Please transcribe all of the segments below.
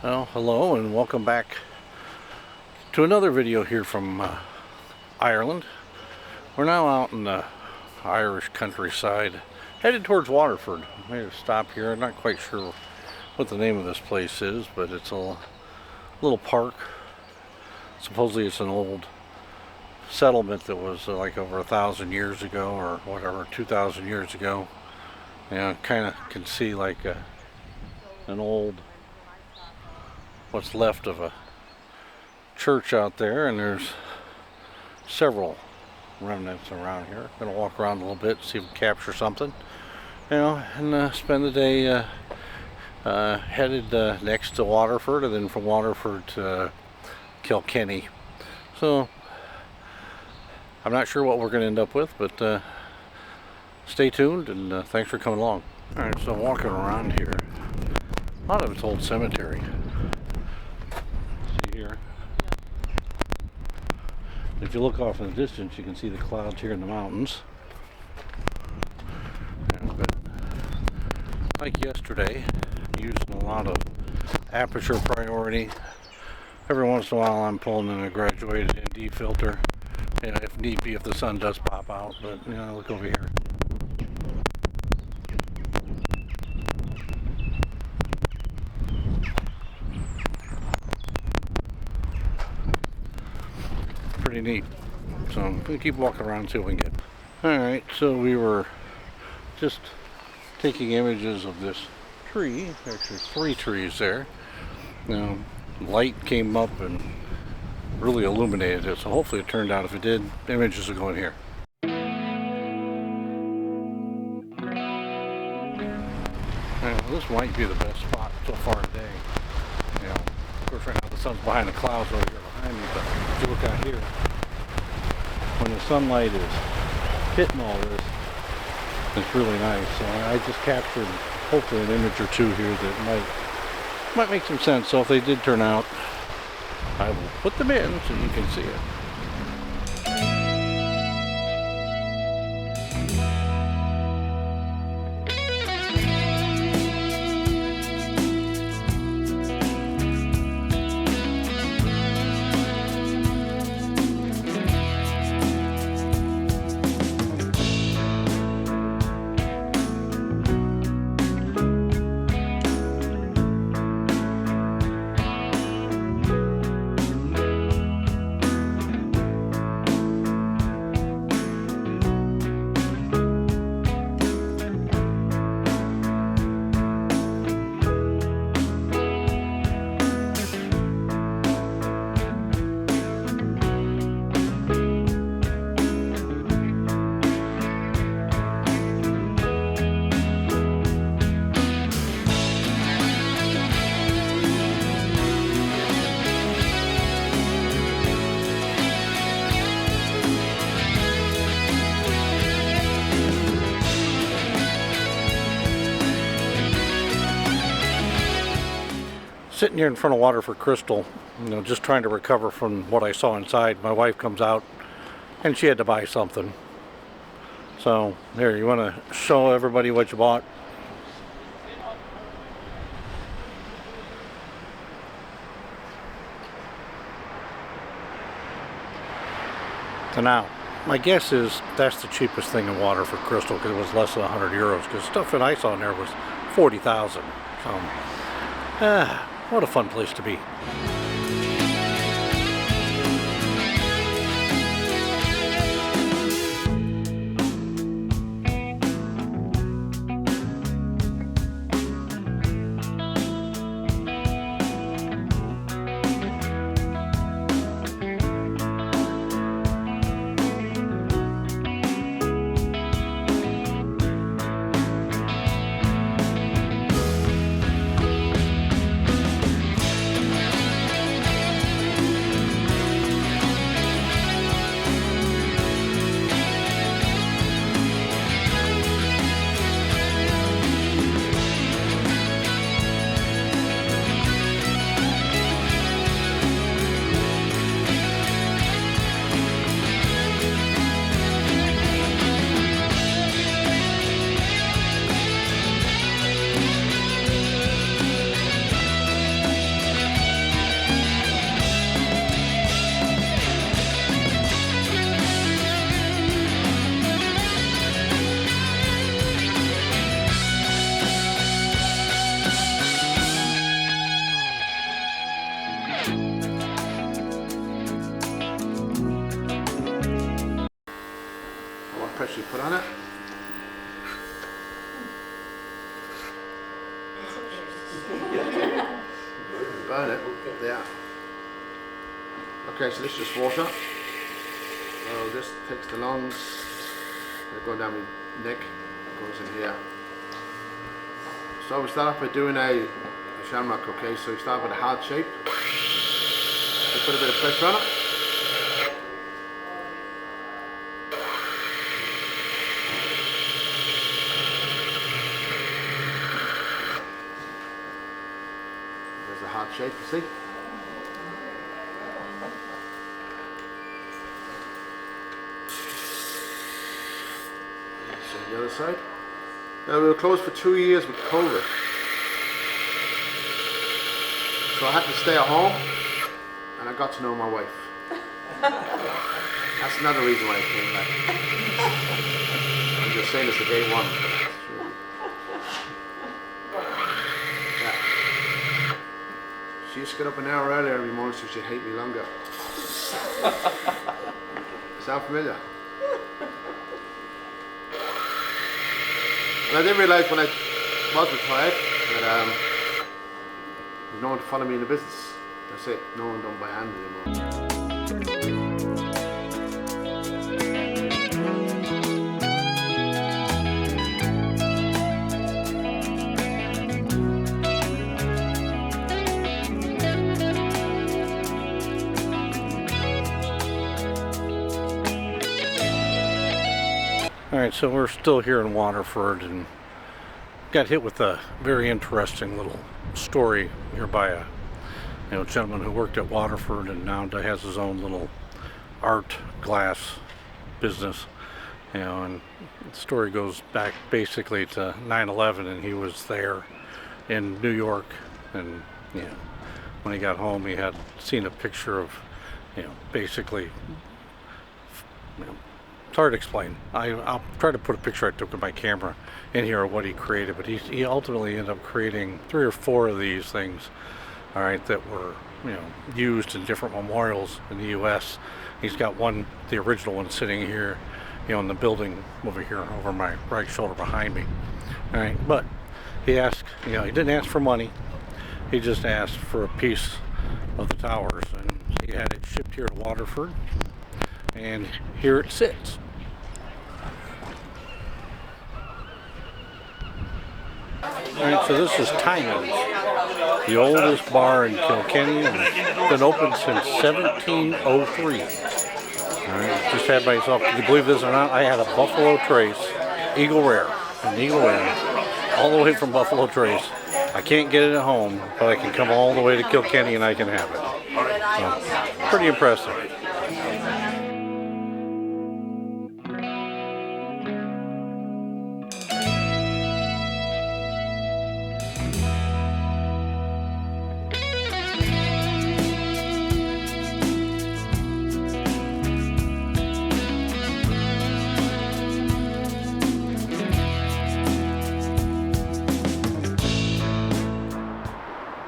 Well, hello and welcome back to another video here from Ireland. We're now out in the Irish countryside, headed towards Waterford. I made a stop here. I'm not quite sure what the name of this place is, but it's a little park. Supposedly it's an old settlement that was like over 1,000 years ago, or whatever, 2,000 years ago. And kind of can see like an old, what's left of a church out there, and there's several remnants around here. Gonna walk around a little bit, see if we can capture something, and spend the day headed next to Waterford, and then from Waterford to Kilkenny. So I'm not sure what we're gonna end up with, but stay tuned, and thanks for coming along. Alright, so walking around here, a lot of it's old cemetery. See here. If you look off in the distance, you can see the clouds here in the mountains. But like yesterday, using a lot of aperture priority. Every once in a while I'm pulling in a graduated ND filter, if need be, if the sun does pop out. But look over here. Pretty neat. So I'm gonna keep walking around and see what we can get. Alright, so we were just taking images of this tree. Actually 3 trees there. Now light came up and really illuminated it, so hopefully it turned out. If it did, images will go in here. Well, this might be the best spot so far today. Of course right now the sun's behind the clouds over here behind me, but if you look out here, when the sunlight is hitting all this, it's really nice. So I just captured hopefully an image or two here that might make some sense. So if they did turn out, I will put them in so you can see it. Sitting here in front of Waterford Crystal, just trying to recover from what I saw inside. My wife comes out and she had to buy something. So here, you want to show everybody what you bought? So now, my guess is that's the cheapest thing in Waterford Crystal, because it was less than 100 euros, because stuff that I saw in there was 40,000. So, what a fun place to be. What pressure you put on it? Burn it. Yeah. Okay, so this is just water. So this takes the lungs, they go down my neck, goes in here. So we start off by doing a shamrock, okay? So you start with a hard shape. You put a bit of pressure on it. There's a hard shape, you see? The other side. Now we were closed for 2 years with COVID, so I had to stay at home, and I got to know my wife. That's another reason why I came back. I'm just saying this to day one. Yeah. She used to get up an hour earlier every morning so she'd hate me longer. Sound familiar? And I didn't realise when I was retired that there's no one to follow me in the business. That's it. No one done by hand anymore. Alright, so we're still here in Waterford and got hit with a very interesting little story here by a gentleman who worked at Waterford and now has his own little art glass business. And the story goes back basically to 9/11, and he was there in New York, and when he got home he had seen a picture of basically it's hard to explain. I'll try to put a picture I took with my camera in here of what he created, but he ultimately ended up creating 3 or 4 of these things, all right, that were used in different memorials in the U.S. He's got one, the original one, sitting here, in the building over here, over my right shoulder behind me. All right, but he asked, he didn't ask for money. He just asked for a piece of the towers, and he had it shipped here to Waterford, and here it sits. Alright, so this is Timons, the oldest bar in Kilkenny, and it's been open since 1703. Alright, just had myself, can you believe this or not, I had a Buffalo Trace, Eagle Rare, all the way from Buffalo Trace. I can't get it at home, but I can come all the way to Kilkenny and I can have it. So, pretty impressive.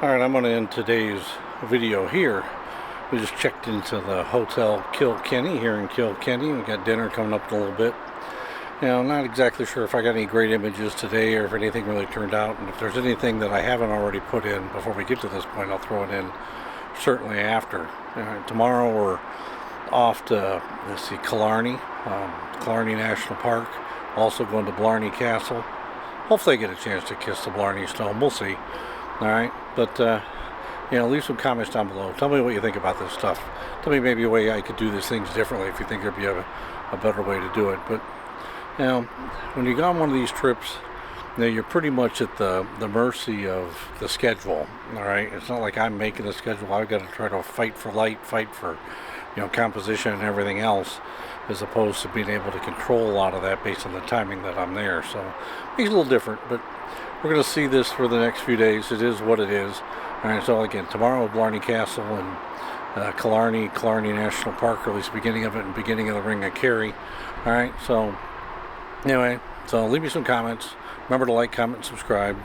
Alright, I'm going to end today's video here. We just checked into the Hotel Kilkenny here in Kilkenny. We got dinner coming up in a little bit. I'm not exactly sure if I got any great images today or if anything really turned out. And if there's anything that I haven't already put in before we get to this point, I'll throw it in certainly after. Tomorrow we're off to, let's see, Killarney National Park. Also going to Blarney Castle. Hopefully I get a chance to kiss the Blarney Stone. We'll see. Alright, but leave some comments down below. Tell me what you think about this stuff. Tell me maybe a way I could do these things differently if you think there'd be a better way to do it. But when you go on one of these trips, you're pretty much at the mercy of the schedule. Alright, it's not like I'm making the schedule. I've got to try to fight for light, fight for composition and everything else, as opposed to being able to control a lot of that based on the timing that I'm there. So it makes it a little different, but we're going to see this for the next few days. It is what it is. Alright, so again, tomorrow Blarney Castle and Killarney National Park, or at least beginning of it and beginning of the Ring of Kerry. Alright, so anyway, so leave me some comments. Remember to like, comment, and subscribe.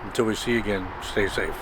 Until we see you again, stay safe.